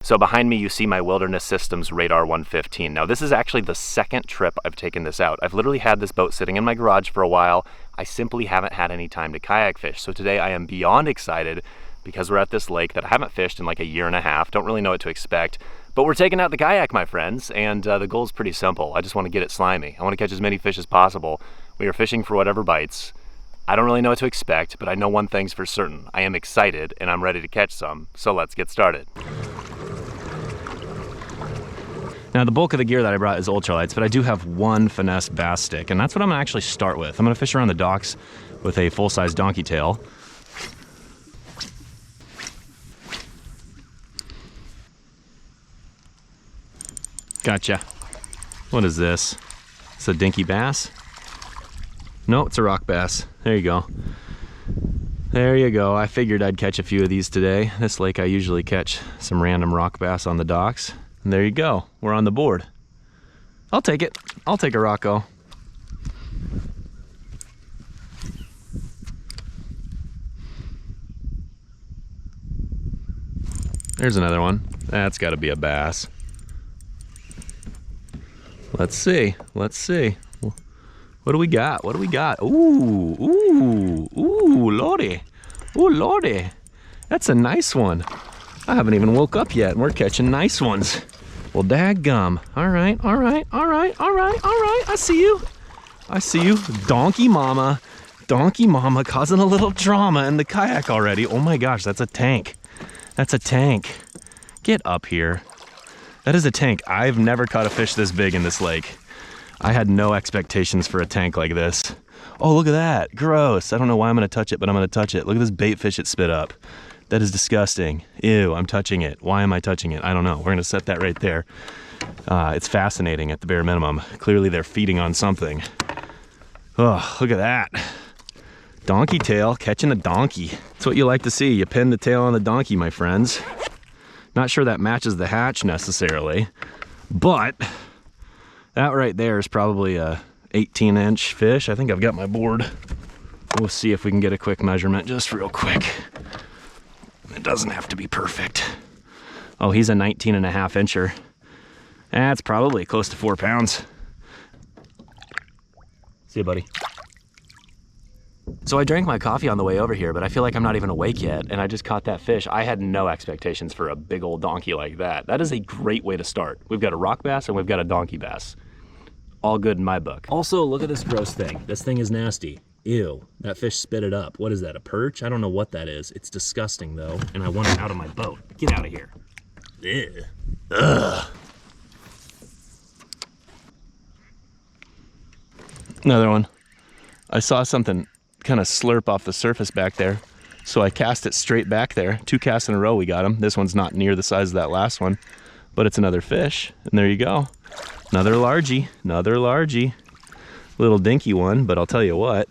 So behind me you see my Wilderness Systems Radar 115. Now this is actually the second trip I've taken this out. I've literally had this boat sitting in my garage for a while. I simply haven't had any time to kayak fish. So today I am beyond excited because we're at this lake that I haven't fished in like a year and a half. Don't really know what to expect. But we're taking out the kayak, my friends, and the goal is pretty simple. I just want to get it slimy. I want to catch as many fish as possible. We are fishing for whatever bites. I don't really know what to expect, but I know one thing's for certain. I am excited and I'm ready to catch some. So let's get started. Now the bulk of the gear that I brought is ultralights, but I do have one finesse bass stick, and that's what I'm gonna actually start with. I'm gonna fish around the docks with a full-size donkey tail. Gotcha. What is this? It's a dinky bass? No, it's a rock bass. There you go. There you go. I figured I'd catch a few of these today. This lake I usually catch some random rock bass on the docks. And there you go. We're on the board. I'll take it. I'll take a rocko. There's another one. That's got to be a bass. Let's see. Let's see. What do we got? What do we got? Ooh, ooh, ooh, lordy. Ooh, lordy. That's a nice one. I haven't even woke up yet and we're catching nice ones. Well, daggum. All right, all right, all right, all right, all right. I see you. I see you. Donkey mama causing a little drama in the kayak already. Oh my gosh, that's a tank. That's a tank. Get up here. That is a tank. I've never caught a fish this big in this lake. I had no expectations for a tank like this. Oh, look at that. Gross. I don't know why I'm going to touch it, but I'm going to touch it. Look at this bait fish it spit up. That is disgusting. Ew, I'm touching it. Why am I touching it? I don't know. We're going to set that right there. It's fascinating at the bare minimum. Clearly they're feeding on something. Oh, look at that. Donkey tail catching a donkey. That's what you like to see. You pin the tail on the donkey, my friends. Not sure that matches the hatch necessarily, but that right there is probably a 18-inch fish. I think I've got my board. We'll see if we can get a quick measurement just real quick. It doesn't have to be perfect. Oh, he's a 19.5-incher. That's probably close to 4 pounds. See you, buddy. So I drank my coffee on the way over here, but I feel like I'm not even awake yet, and I just caught that fish. I had no expectations for a big old donkey like that. That is a great way to start. We've got a rock bass and we've got a donkey bass. All good in my book. Also, look at this gross thing. This thing is nasty. Ew, that fish spit it up. What is that, a perch? I don't know what that is. It's disgusting though, and I want it out of my boat. Get out of here. Ew. Ugh. Another one. I saw something kind of slurp off the surface back there, so I cast it straight back there. 2 casts in a row we got him. This one's not near the size of that last one, but it's another fish, and there you go. Another largie, another largie. Little dinky one, but I'll tell you what,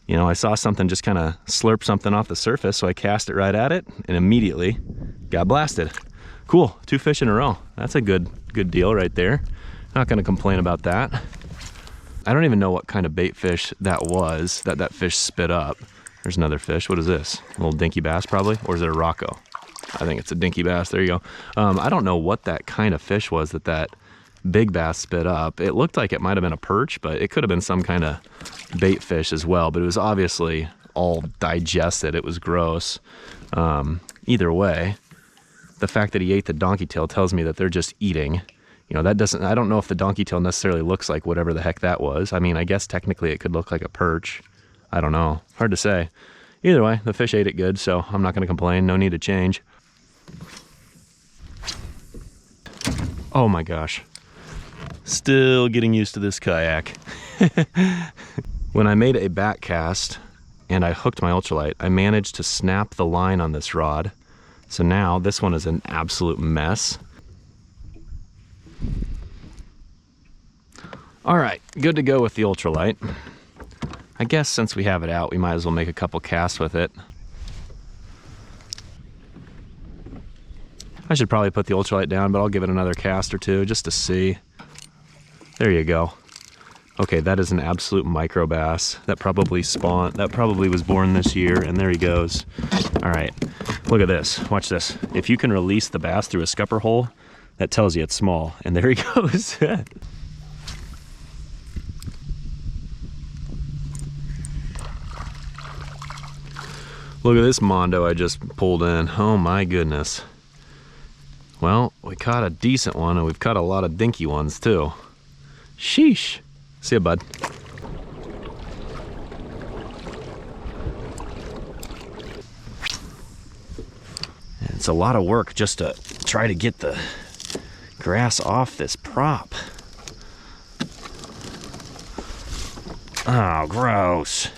you know, I saw something just kind of slurp something off the surface, so I cast it right at it and immediately got blasted. Cool, 2 fish in a row. That's a good deal right there. Not gonna complain about that. I don't even know what kind of bait fish that was that fish spit up. There's another fish. What is this? A little dinky bass probably, or is it a rocko? I think it's a dinky bass. There you go. I don't know what that kind of fish was that big bass spit up. It looked like it might have been a perch, but it could have been some kind of bait fish as well. But it was obviously all digested. It was gross. Either way, the fact that he ate the donkey tail tells me that they're just eating. You know, that doesn't, I don't know if the donkey tail necessarily looks like whatever the heck that was. I mean, I guess technically it could look like a perch. I don't know. Hard to say. Either way, the fish ate it good, so I'm not going to complain. No need to change. Oh my gosh. Still getting used to this kayak. When I made a back cast and I hooked my ultralight, I managed to snap the line on this rod. So now this one is an absolute mess. All right, good to go with the ultralight. I guess since we have it out, we might as well make a couple casts with it. I should probably put the ultralight down, but I'll give it another cast or two just to see. There you go. Okay, that is an absolute micro bass. That probably spawned, that probably was born this year, and there he goes. All right, look at this. Watch this. If you can release the bass through a scupper hole, that tells you it's small. And there he goes. Look at this mondo I just pulled in. Oh my goodness. Well, we caught a decent one, and we've caught a lot of dinky ones too. Sheesh. See ya, bud. And it's a lot of work just to try to get the grass off this prop. Oh, gross.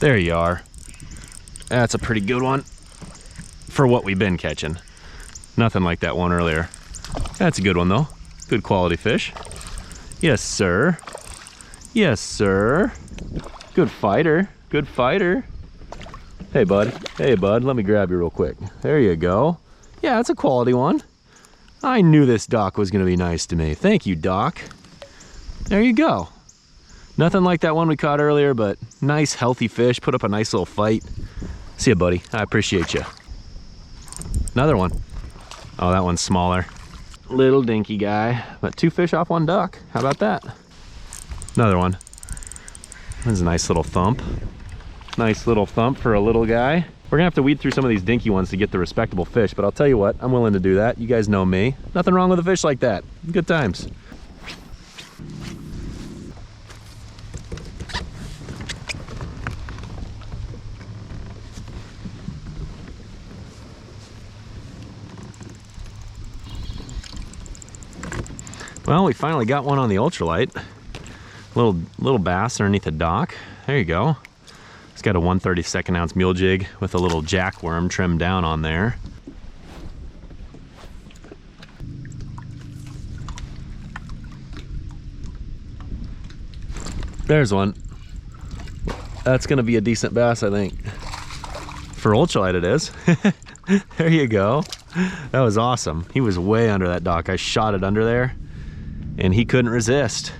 There you are. That's a pretty good one for what we've been catching. Nothing like that one earlier. That's a good one though. Good quality fish. Yes, sir. Yes, sir. Good fighter. Good fighter. Hey, bud. Hey, bud. Let me grab you real quick. There you go. Yeah, that's a quality one. I knew this dock was going to be nice to me. Thank you, Doc. There you go. Nothing like that one we caught earlier, but nice, healthy fish. Put up a nice little fight. See ya, buddy. I appreciate you. Another one. Oh, that one's smaller. Little dinky guy, but 2 fish off 1 duck. How about that? Another one. That's a nice little thump. Nice little thump for a little guy. We're gonna have to weed through some of these dinky ones to get the respectable fish, but I'll tell you what, I'm willing to do that. You guys know me. Nothing wrong with a fish like that. Good times. Well, we finally got one on the ultralight. Little bass underneath the dock. There you go. It's got a 1/32 ounce mule jig with a little jackworm trimmed down on there. There's one. That's gonna be a decent bass, I think. For ultralight it is. There you go. That was awesome. He was way under that dock. I shot it under there and he couldn't resist.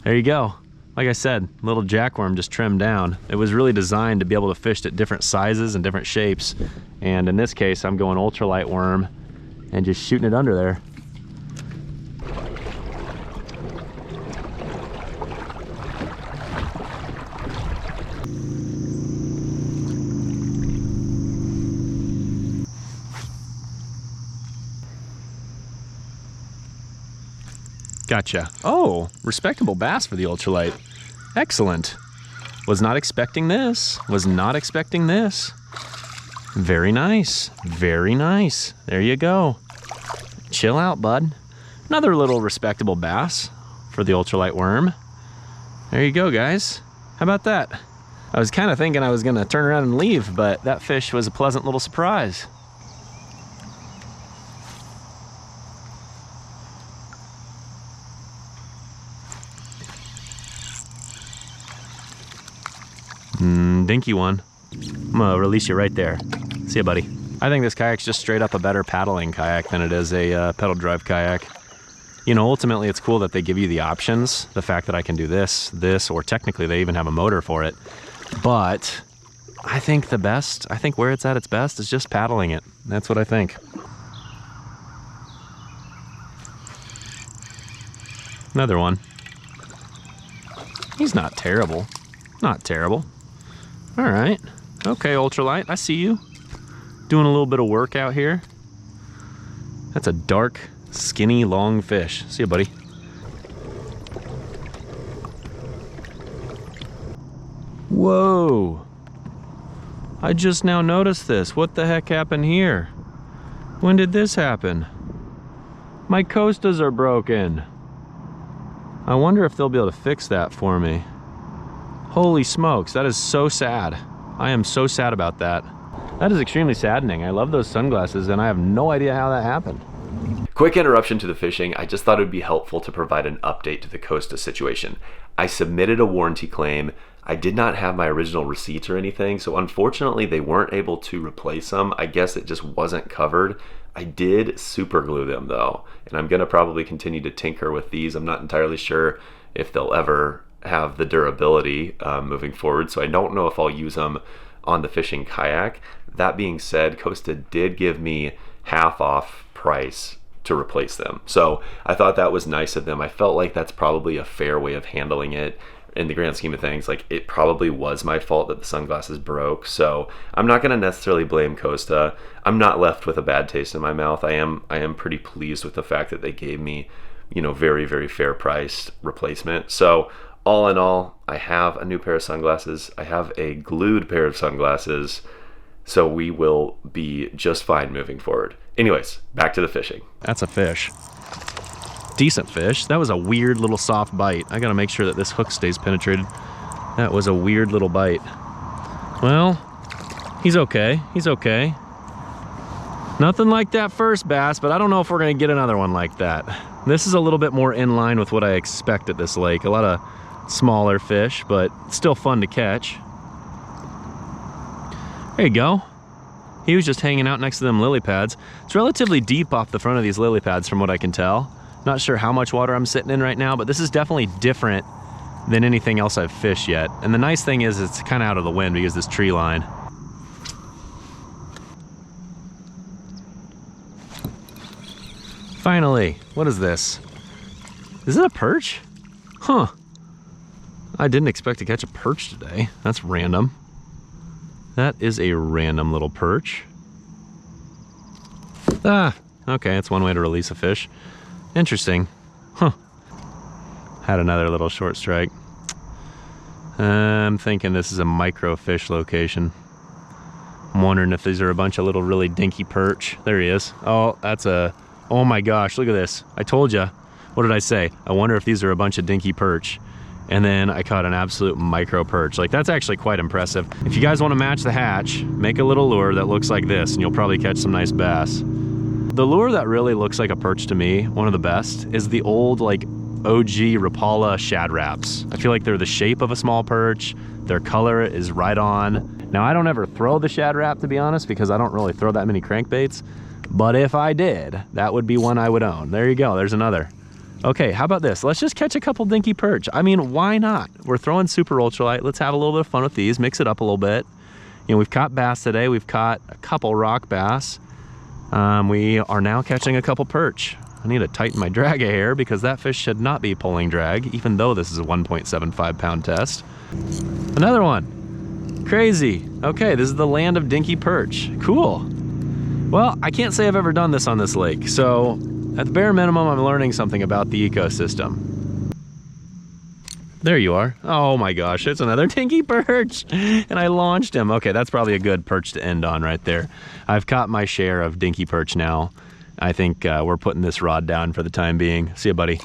There you go. Like I said, little jackworm just trimmed down. It was really designed to be able to fish at different sizes and different shapes. And in this case, I'm going ultralight worm and just shooting it under there. Gotcha. Oh, respectable bass for the ultralight. Excellent. Was not expecting this. Was not expecting this. Very nice. Very nice. There you go. Chill out, bud. Another little respectable bass for the ultralight worm. There you go, guys. How about that? I was kind of thinking I was going to turn around and leave, but that fish was a pleasant little surprise. Dinky one. I'm gonna release you right there. See ya, buddy. I think this kayak's just straight up a better paddling kayak than it is a pedal drive kayak. You know, ultimately it's cool that they give you the options. The fact that I can do this, or technically they even have a motor for it. But I think where it's at its best is just paddling it. That's what I think. Another one. He's not terrible. Not terrible. All right. Okay, ultralight, I see you. Doing a little bit of work out here. That's a dark, skinny, long fish. See ya, buddy. Whoa. I just now noticed this. What the heck happened here? When did this happen? My costas are broken. I wonder if they'll be able to fix that for me. Holy smokes, that is so sad. I am so sad about that. That is extremely saddening. I love those sunglasses and I have no idea how that happened. Quick interruption to the fishing. I just thought it would be helpful to provide an update to the Costa situation. I submitted a warranty claim. I did not have my original receipts or anything, so unfortunately they weren't able to replace them. I guess it just wasn't covered. I did super glue them though, and I'm gonna probably continue to tinker with these. I'm not entirely sure if they'll ever have the durability moving forward, so I don't know if I'll use them on the fishing kayak. That being said, Costa did give me half off price to replace them, so I thought that was nice of them. I felt like that's probably a fair way of handling it in the grand scheme of things. Like, it probably was my fault that the sunglasses broke, so I'm not going to necessarily blame Costa. I'm not left with a bad taste in my mouth. I am pretty pleased with the fact that they gave me, you know, very, very fair priced replacement. So all in all, I have a new pair of sunglasses. I have a glued pair of sunglasses, so we will be just fine moving forward. Anyways, back to the fishing. That's a fish. Decent fish. That was a weird little soft bite. I gotta make sure that this hook stays penetrated. That was a weird little bite. Well, he's okay. He's okay. Nothing like that first bass, but I don't know if we're gonna get another one like that. This is a little bit more in line with what I expect at this lake. A lot of smaller fish, but still fun to catch. There you go. He was just hanging out next to them lily pads. It's relatively deep off the front of these lily pads from what I can tell. Not sure how much water I'm sitting in right now, but this is definitely different than anything else I've fished yet. And the nice thing is it's kind of out of the wind because of this tree line. Finally, what is this? Is it a perch? Huh. I didn't expect to catch a perch today. That's random. That is a random little perch. Ah, okay, that's one way to release a fish. Interesting. Huh. Had another little short strike. I'm thinking this is a microfish location. I'm wondering if these are a bunch of little really dinky perch. There he is. Oh, that's a... Oh my gosh, look at this. I told you. What did I say? I wonder if these are a bunch of dinky perch. And then I caught an absolute micro perch. Like, that's actually quite impressive. If you guys want to match the hatch, make a little lure that looks like this and you'll probably catch some nice bass. The lure that really looks like a perch to me, one of the best, is the old like OG Rapala shad wraps. I feel like they're the shape of a small perch. Their color is right on. Now, I don't ever throw the shad wrap, to be honest, because I don't really throw that many crankbaits. But if I did, that would be one I would own. There you go, there's another. Okay, how about this? Let's just catch a couple dinky perch. I mean, why not? We're throwing super ultralight. Let's have a little bit of fun with these, mix it up a little bit. You know, we've caught bass today. We've caught a couple rock bass. We are now catching a couple perch. I need to tighten my drag a hair because that fish should not be pulling drag, even though this is a 1.75 pound test. Another one. Crazy. Okay, this is the land of dinky perch. Cool. Well, I can't say I've ever done this on this lake, so at the bare minimum, I'm learning something about the ecosystem. There you are. Oh my gosh, it's another dinky perch. And I launched him. Okay, that's probably a good perch to end on right there. I've caught my share of dinky perch now. I think we're putting this rod down for the time being. See ya, buddy.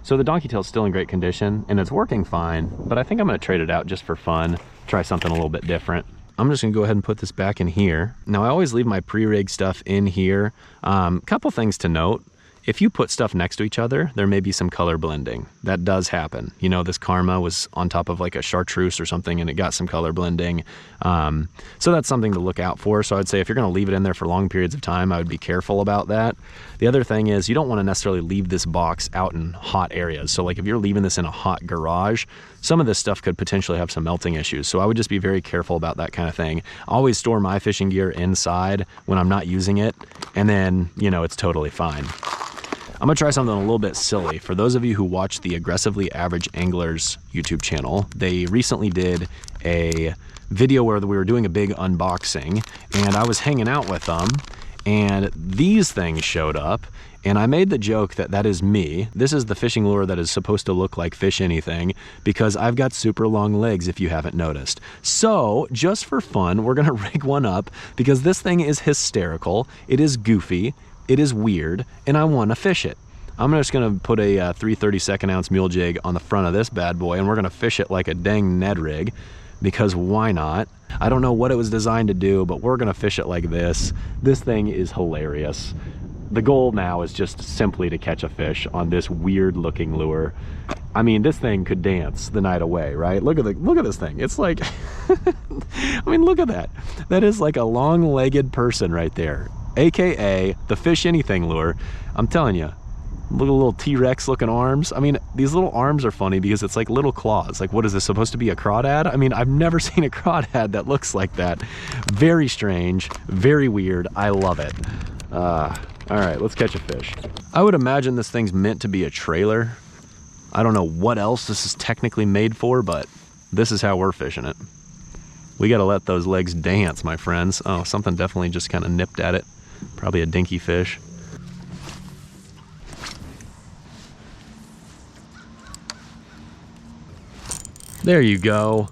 So the donkey tail's still in great condition and it's working fine, but I think I'm gonna trade it out just for fun, try something a little bit different. I'm just gonna go ahead and put this back in here. Now, I always leave my pre-rig stuff in here. Couple things to note. If you put stuff next to each other, there may be some color blending. That does happen. You know, this Karma was on top of like a chartreuse or something and it got some color blending. So that's something to look out for. So I'd say if you're gonna leave it in there for long periods of time, I would be careful about that. The other thing is you don't wanna necessarily leave this box out in hot areas. So like if you're leaving this in a hot garage, some of this stuff could potentially have some melting issues. So I would just be very careful about that kind of thing. I always store my fishing gear inside when I'm not using it. And then, you know, it's totally fine. I'm gonna try something a little bit silly. For those of you who watch the Aggressively Average Anglers YouTube channel, they recently did a video where we were doing a big unboxing and I was hanging out with them and these things showed up and I made the joke that that is me. This is the fishing lure that is supposed to look like Fish Anything because I've got super long legs if you haven't noticed. So just for fun, we're gonna rig one up because this thing is hysterical. It is goofy. It is weird, and I want to fish it. I'm just gonna put a 3/32 ounce mule jig on the front of this bad boy, and we're gonna fish it like a dang Ned rig, because why not? I don't know what it was designed to do, but we're gonna fish it like this. This thing is hilarious. the goal now is just simply to catch a fish on this weird looking lure. I mean, this thing could dance the night away, right? Look at this thing. It's like, I mean, look at that. That is like a long-legged person right there, AKA the fish anything lure. I'm telling you, look at the little T-Rex looking arms. I mean, these little arms are funny because it's like little claws. Like, what is this supposed to be, a crawdad? I mean, I've never seen a crawdad that looks like that. Very strange, very weird. I love it. All right, let's catch a fish. I would imagine this thing's meant to be a trailer. I don't know what else this is technically made for, but this is how we're fishing it. We gotta let those legs dance, my friends. Oh, something definitely just kind of nipped at it. Probably a dinky fish. There you go.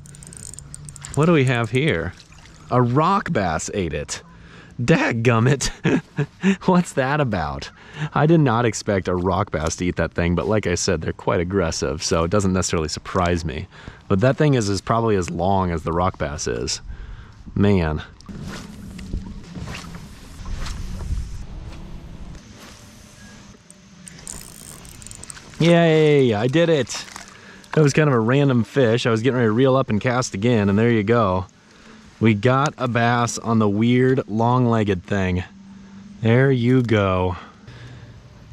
What do we have here? A rock bass ate it. Dadgummit. What's that about? I did not expect a rock bass to eat that thing, but like I said, they're quite aggressive, so it doesn't necessarily surprise me. But that thing is probably as long as the rock bass is. Man. Yay, I did it. That was kind of a random fish. I was getting ready to reel up and cast again, and there you go. We got a bass on the weird long-legged thing. There you go.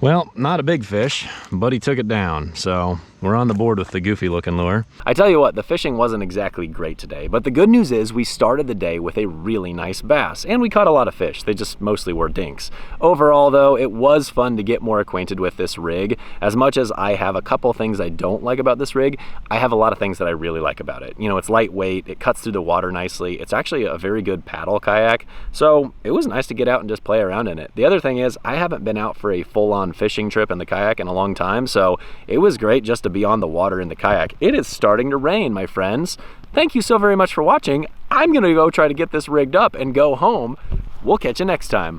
Well, not a big fish, but he took it down, so we're on the board with the goofy looking lure. I tell you what, the fishing wasn't exactly great today, but the good news is we started the day with a really nice bass, and we caught a lot of fish. They just mostly were dinks. Overall though, it was fun to get more acquainted with this rig. As much as I have a couple things I don't like about this rig, I have a lot of things that I really like about it. You know, it's lightweight, it cuts through the water nicely, it's actually a very good paddle kayak, so it was nice to get out and just play around in it. The other thing is, I haven't been out for a full-on fishing trip in the kayak in a long time, so it was great just to be on the water in the kayak. It is starting to rain, my friends. Thank you so very much for watching. I'm gonna go try to get this rigged up and go home. We'll catch you next time.